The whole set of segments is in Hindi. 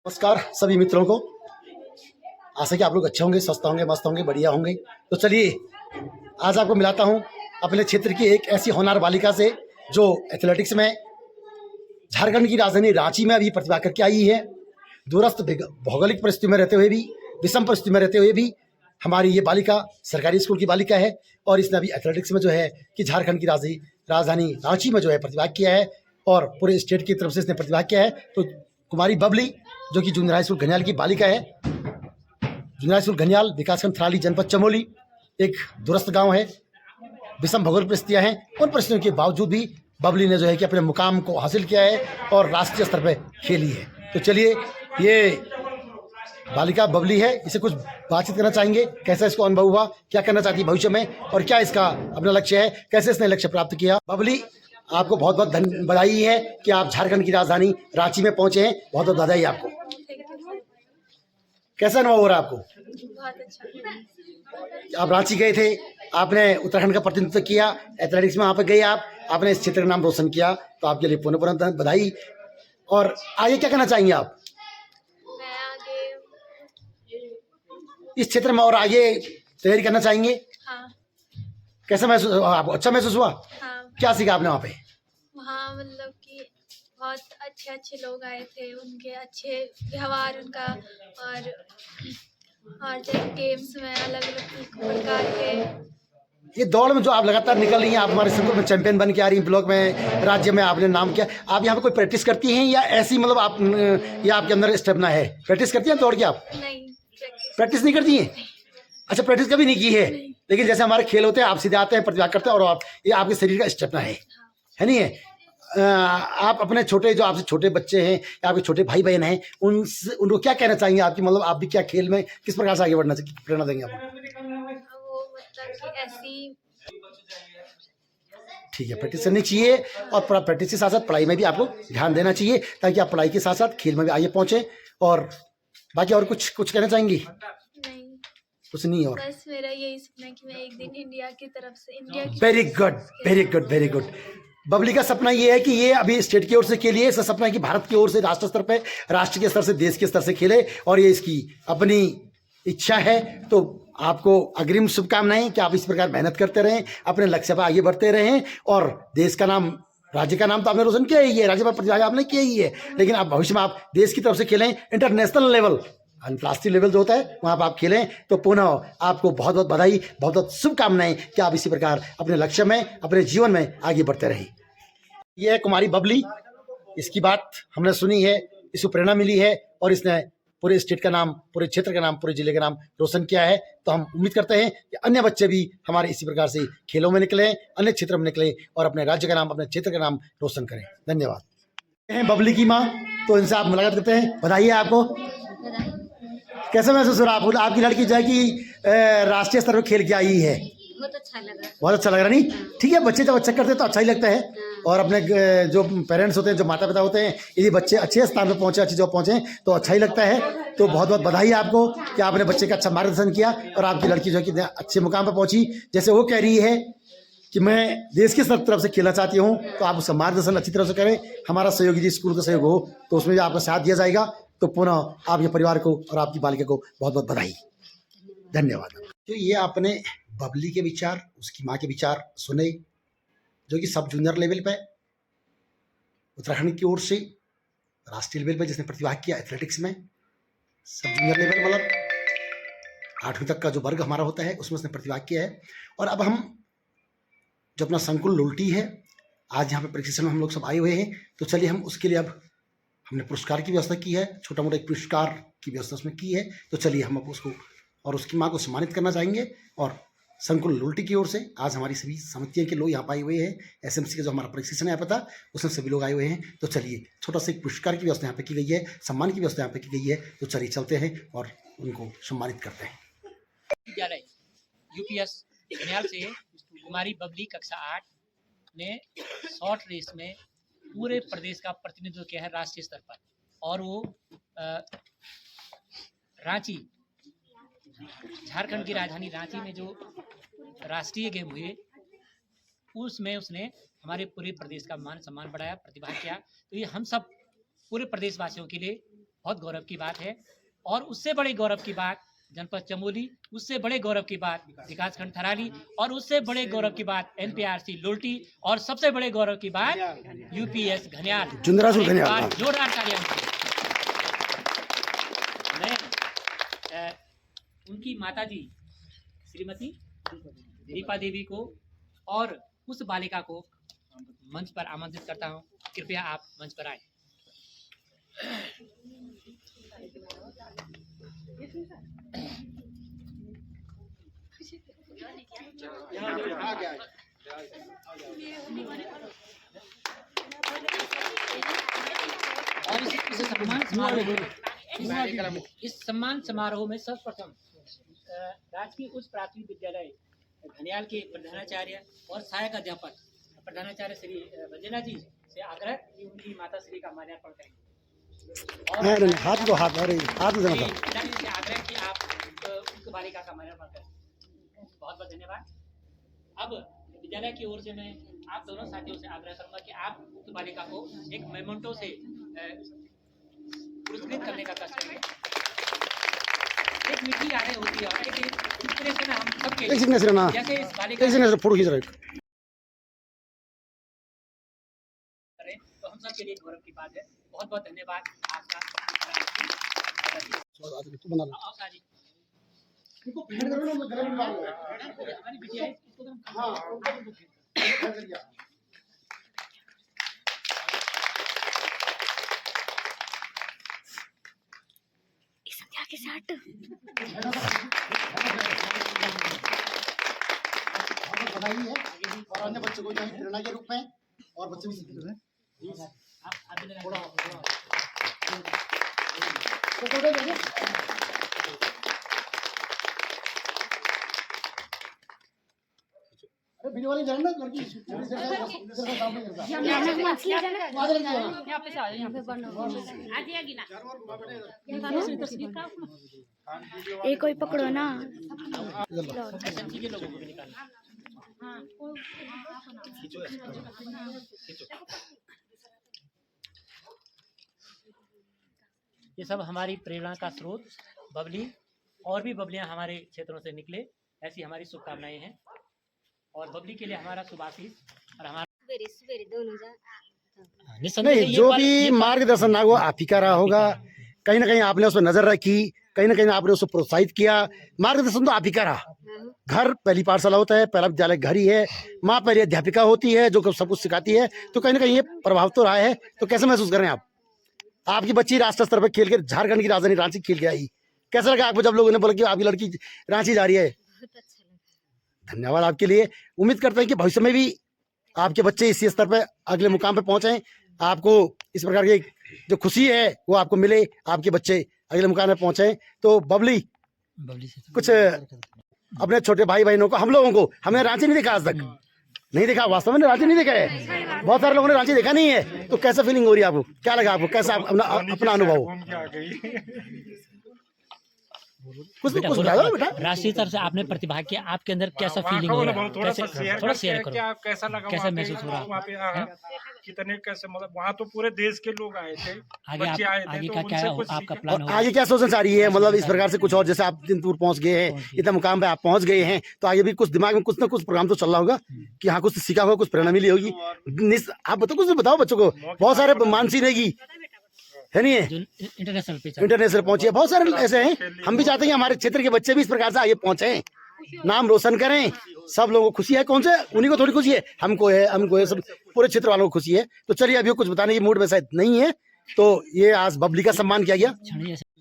नमस्कार सभी मित्रों को। आशा कि आप लोग अच्छे होंगे, स्वस्थ होंगे, मस्त होंगे, बढ़िया होंगे। तो चलिए आज आपको मिलाता हूं अपने क्षेत्र की एक ऐसी होनहार बालिका से जो एथलेटिक्स में झारखंड की राजधानी रांची में अभी प्रतिभा करके आई है। दूरस्थ भौगोलिक परिस्थिति में रहते हुए भी, विषम परिस्थिति में रहते हुए भी हमारी ये बालिका सरकारी स्कूल की बालिका है और इसने अभी एथलेटिक्स में जो है कि झारखंड की राजधानी रांची में जो है प्रतिभा किया है और पूरे स्टेट की तरफ से इसने प्रतिभा किया है। तो कुमारी बबली जो कि जूनियर हाई स्कूल घनियाल की बालिका है, जूनियर हाई स्कूल घनियाल विकासखंड थराली जनपद चमोली एक दूरस्थ गांव है, विषम भौगोलिक परिस्थितियां हैं। उन परिस्थितियों के बावजूद भी बबली ने जो है कि अपने मुकाम को हासिल किया है और राष्ट्रीय स्तर पर खेली है। तो चलिए ये बालिका बबली है, इसे कुछ बातचीत करना चाहेंगे, कैसा इसको अनुभव हुआ, क्या करना चाहती है भविष्य में और क्या इसका अपना लक्ष्य है, कैसे इसने लक्ष्य प्राप्त किया। बबली आपको बहुत बहुत बधाई है कि आप झारखंड की राजधानी रांची में पहुंचे हैं। बहुत बहुत बधाई आपको। कैसा अनुभव हो रहा है आपको? बहुत अच्छा। आप रांची गए थे, आपने उत्तराखंड का प्रतिनिधित्व किया, एथलेटिक्स में वहाँ पर गए आपने इस क्षेत्र का नाम रोशन किया, तो आपके लिए पुनः पुनः बधाई। और आगे क्या करना चाहेंगे आप मैं आगे इस क्षेत्र में और आगे तैयारी करना चाहेंगे? हाँ कैसा महसूस आपको? अच्छा महसूस हुआ? हाँ क्या सीखा आपने वहाँ पे? वहाँ मतलब कि बहुत अच्छे अच्छे लोग आए थे, उनके अच्छे व्यवहार उनका और जैसे गेम्स में अलग अलग प्रकार के। ये दौड़ में जो आप लगातार निकल रही हैं, आप हमारे स्कूल में चैंपियन बन के आ रही हैं, ब्लॉक में, राज्य में आपने नाम किया, आप यहाँ पे कोई प्रैक्टिस करती हैं या ऐसी मतलब आप या आपके अंदर स्टेमिना है? प्रैक्टिस करती हैं दौड़ के आप? नहीं, प्रैक्टिस नहीं करती हैं? अच्छा, प्रैक्टिस कभी नहीं की है? लेकिन जैसे हमारे खेल होते हैं आप सीधे आते हैं, प्रतिभा करते हैं और आप ये आपके शरीर का स्टेमिना है नहीं है? आप अपने छोटे जो आपसे छोटे बच्चे हैं या आपके छोटे भाई बहन हैं उनको क्या कहना चाहेंगे आपकी, मतलब आप भी क्या खेल में किस प्रकार से आगे बढ़ना प्रेरणा देंगे आप? वो मतलब कि ऐसी। ठीक है, प्रैक्टिस करनी चाहिए और प्रैक्टिस के साथ साथ पढ़ाई में भी आपको ध्यान देना चाहिए ताकि आप पढ़ाई के साथ साथ खेल में भी आगे पहुंचे। और बाकी और कुछ कहना चाहेंगी? नहीं, कुछ नहीं। और बस मेरा यही सपना है कि मैं एक दिन इंडिया की तरफ से very good very good very good. Babli का सपना ये है कि ये अभी स्टेट की ओर से खेलिए, इसका सपना है कि भारत की ओर से राष्ट्र स्तर पे, राष्ट्र के स्तर से, देश के स्तर से खेले और ये इसकी अपनी इच्छा है। तो आपको अग्रिम शुभकामनाएं कि आप इस प्रकार मेहनत करते रहें, अपने लक्ष्य पर आगे बढ़ते रहें और देश का नाम, राज्य का नाम तो आपने रोशन किया ही है, राज्य पर प्रतिभा आपने किया ही है, लेकिन आप भविष्य में आप देश की तरफ से खेलें, इंटरनेशनल लेवल, अंतर्राष्ट्रीय लेवल जो होता है वहाँ पर आप खेलें। तो पुनः आपको बहुत बहुत बधाई, बहुत बहुत शुभकामनाएं कि आप इसी प्रकार अपने लक्ष्य में, अपने जीवन में आगे बढ़ते रहें। यह है कुमारी बबली, इसकी बात हमने सुनी है, इसको प्रेरणा मिली है और इसने पूरे स्टेट का नाम, पूरे क्षेत्र का नाम, पूरे जिले का नाम रोशन किया है। तो हम उम्मीद करते हैं कि अन्य बच्चे भी हमारे इसी प्रकार से खेलों में निकलें, अन्य क्षेत्र में निकलें और अपने राज्य का नाम, अपने क्षेत्र का नाम रोशन करें। धन्यवाद। बबली की माँ, तो इनसे आप मुलाकात करते हैं। बधाई है आपको। कैसा महसूस हो रहा है आपकी लड़की जो है कि राष्ट्रीय स्तर पर खेल के आई है? बहुत अच्छा लगा। बहुत अच्छा लग रहा नहीं? ठीक है, बच्चे जब अच्छा करते हैं तो अच्छा ही लगता है और अपने जो पेरेंट्स होते हैं, जो माता पिता होते हैं, यदि बच्चे अच्छे स्थान पर पहुंचे, अच्छी जगह पहुंचे तो अच्छा ही लगता है। तो बहुत बहुत बधाई है आपको कि आपने बच्चे का अच्छा मार्गदर्शन किया और आपकी लड़की जो है कि अच्छे मुकाम पर पहुंची। जैसे वो कह रही है कि मैं देश की तरफ से खेलना चाहती हूँ, तो आप उसका मार्गदर्शन अच्छी तरह से करें। हमारा सहयोग, यदि स्कूल का सहयोग हो तो उसमें भी आपका साथ दिया जाएगा। तो पुनः आपके परिवार को और आपकी बालिका को बहुत बहुत बधाई, धन्यवाद। तो ये आपने बबली के विचार, उसकी माँ के विचार सुने, जो कि सब जूनियर लेवल पे उत्तराखंड की ओर से राष्ट्रीय लेवल पे जिसने प्रतिभा किया एथलेटिक्स में, सब जूनियर लेवल मतलब 8वीं तक का जो वर्ग हमारा होता है उसमें उसने प्रतिभा किया है। और अब हम जो अपना संकुल लुल्टी है, आज यहाँ पे प्रशिक्षण में हम लोग सब आए हुए हैं, तो चलिए हम उसके लिए अब हमने पुरस्कार की व्यवस्था की है, छोटा मोटा एक पुरस्कार की व्यवस्था उसमें की है। तो चलिए हम अब उसको और उसकी माँ को सम्मानित करना चाहेंगे। और संकुल लुल्टी की ओर से आज हमारी सभी समितियों के लोग यहाँ पर आए हुए हैं, एसएमसी का जो हमारा प्रशिक्षण है पता, उसमें सभी लोग आए हुए हैं। तो चलिए छोटा सा एक पुरस्कार की व्यवस्था यहाँ पे की गई है, सम्मान की व्यवस्था यहाँ पे की गई है। तो चलिए चलते हैं और उनको सम्मानित करते हैं। विद्यालय यूपीएस घनियाल से कुमारी बबली कक्षा 8 ने शॉर्ट रेस में पूरे प्रदेश का प्रतिनिधित्व किया है राष्ट्रीय स्तर पर, और वो रांची, झारखंड की राजधानी रांची में जो राष्ट्रीय गेम हुए उसमें उसने हमारे पूरे प्रदेश का मान सम्मान बढ़ाया, प्रतिभा किया। तो ये हम सब पूरे प्रदेशवासियों के लिए बहुत गौरव की बात है। और उससे बड़े गौरव की बात जनपद चमोली, उससे बड़े गौरव की बात विकासखंड थराली, और उससे बड़े गौरव की बात एनपीआरसी लोल्टी, और सबसे बड़े गौरव की बात यूपीएस घनियाल। जुंदरासुर घनियाल, हाँ। जोरदार तालियां। मैं उनकी माताजी श्रीमती दीपा देवी को और उस बालिका को मंच पर आमंत्रित करता हूं। कृपया आप मंच पर आए। और इस सम्मान समारोह में सर्वप्रथम राजकीय उच्च प्राथमिक विद्यालय घनियाल के प्रधानाचार्य और सहायक अध्यापक प्रधानाचार्य श्री वंजना जी से आग्रह कि उनकी माता श्री का माल्यार्पण करेंगे। और हाथ दो, हाथ अरे हाथ दो जरा। से आग्रह कि आप उस बालिका का माल्यार्पण करें। बहुत बहुत धन्यवाद। अब विद्यालय की ओर से मैं आप दोनों साथियों से आग्रह करूंगा कि आप उस बालिका को एक मेमेंटो से पुरस्कृत करने का कष्ट करें। एक मीठी यादें होती है और एक इंस्पिरेशन है हम सबके लिए। जैसे इस बालिका फोटो खींच रहे करें तो हम सबके लिए गौरव की बात है। बहुत बहुत धन्यवाद आपका। हमारी बिटिया है, इसको तो हम के साथ बधाई है और अन्य बच्चों को जो प्रेरणा के रूप में और बच्चे भी सीख रहे हैं। अरे वीडियो वाली जान ना लड़की एक कोई पकड़ो ना। ये सब हमारी प्रेरणा का स्रोत बबली, और भी बबलियां हमारे क्षेत्रों से निकले, ऐसी हमारी शुभकामनाएं हैं। और बबली के लिए हमारा शुभाशीष और हमारा नहीं, जो भी मार्गदर्शन ना वो आप ही का रहा होगा। कहीं ना कहीं आपने उस पर नजर रखी, कहीं ना कहीं आपने उसको प्रोत्साहित किया। मार्गदर्शन तो आप ही का रहा। घर पहली पाठशाला होता है, पहला विद्यालय घर ही है। माँ पहली अध्यापिका होती है जो सब कुछ सिखाती है, तो कहीं ना कहीं ये प्रभाव तो रहा है। तो कैसे महसूस कर रहे हैं आप? आपकी बच्ची राष्ट्रीय स्तर पर खेल के झारखंड की राजधानी रांची खेल के आई, कैसा लगा आपको जब लोगों ने बोला कि आपकी लड़की रांची जा रही है? धन्यवाद आपके लिए। उम्मीद करते हैं कि भविष्य में भी आपके बच्चे इसी स्तर पर अगले मुकाम पर पहुंचे। आपको इस प्रकार की जो खुशी है वो आपको मिले, आपके बच्चे अगले मुकाम पर पहुंचे। तो बबली कुछ अपने छोटे भाई बहनों को, हम लोगों को, हमने रांची नहीं देखा आज तक, नहीं देखा, वास्तव में रांची नहीं देखा है। बहुत सारे लोगों ने रांची देखा नहीं है। तो कैसा फीलिंग हो रही है आपको? क्या लगा आपको? कैसा अपना अनुभव? कुछ बेटा, राष्ट्रीय स्तर से आपने प्रतिभाग किया, आपके अंदर कैसा फीलिंग हो रहा है? थोड़ा शेयर करो, कैसा लगा, कैसा महसूस हो रहा है? वहाँ पे कितने कैसे, मतलब वहाँ तो पूरे देश के लोग आए थे, आगे आगे का क्या आपका प्लान होगा? आगे क्या सोचना चाह रही है? मतलब इस प्रकार से कुछ और, जैसे आप दिनपुर पहुंच गए हैं, इतना मुकाम पे आप पहुंच गए हैं, तो आगे भी कुछ दिमाग में कुछ ना कुछ प्रोग्राम तो चल रहा होगा कि हाँ कुछ सीखा होगा, कुछ प्रेरणा मिली होगी। आप बताओ, कुछ बताओ बच्चों को। बहुत सारे मानसी रहेगी है नहीं है, इंटरनेशनल पहुंचे, बहुत सारे ऐसे हैं। हम भी चाहते हैं कि हमारे क्षेत्र के बच्चे भी इस प्रकार से आगे पहुंचे, नाम रोशन करें। सब लोगों को खुशी है, कौन से उन्हीं को थोड़ी खुशी है, हमको है, सब पूरे क्षेत्र वालों को खुशी है। तो चलिए, अभी कुछ बताने की मूड में शायद नहीं है। तो ये आज बबली का सम्मान किया गया।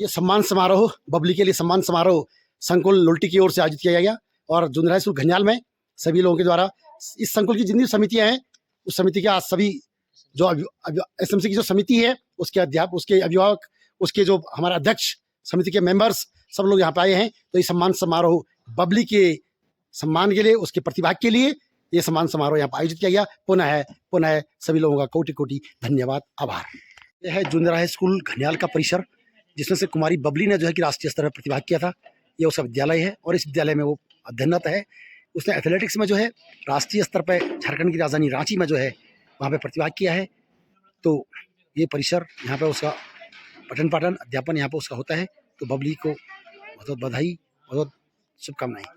ये सम्मान समारोह, बबली के लिए सम्मान समारोह संकुल लोल्टी की ओर से आयोजित किया गया और जुंदराई स्कूल घनियाल में सभी लोगों के द्वारा। इस संकुल की जितनी समितियां हैं, उस समिति के आज सभी जो एसएमसी की जो समिति है, उसके अध्यापक, उसके अभिभावक, उसके जो हमारा अध्यक्ष, समिति के मेंबर्स, सब लोग यहाँ पे आए हैं। तो ये सम्मान समारोह बबली के सम्मान के लिए, उसके प्रतिभाग के लिए ये सम्मान समारोह यहाँ पर आयोजित किया गया। पुनः सभी लोगों का कोटि कोटि धन्यवाद, आभार। यह है जुंदराई स्कूल घनियाल का परिसर, जिसमें से कुमारी बबली ने जो है कि राष्ट्रीय स्तर पर प्रतिभाग किया था। ये उसका विद्यालय है और इस विद्यालय में वो अध्ययनरत है। उसने एथलेटिक्स में जो है राष्ट्रीय स्तर पर झारखंड की राजधानी रांची में जो है वहाँ पे प्रतिभाग किया है। तो ये परिसर, यहाँ पे उसका पठन पाठन अध्यापन यहाँ पर उसका होता है। तो बबली को बहुत बहुत बधाई, बहुत शुभकामनाएं।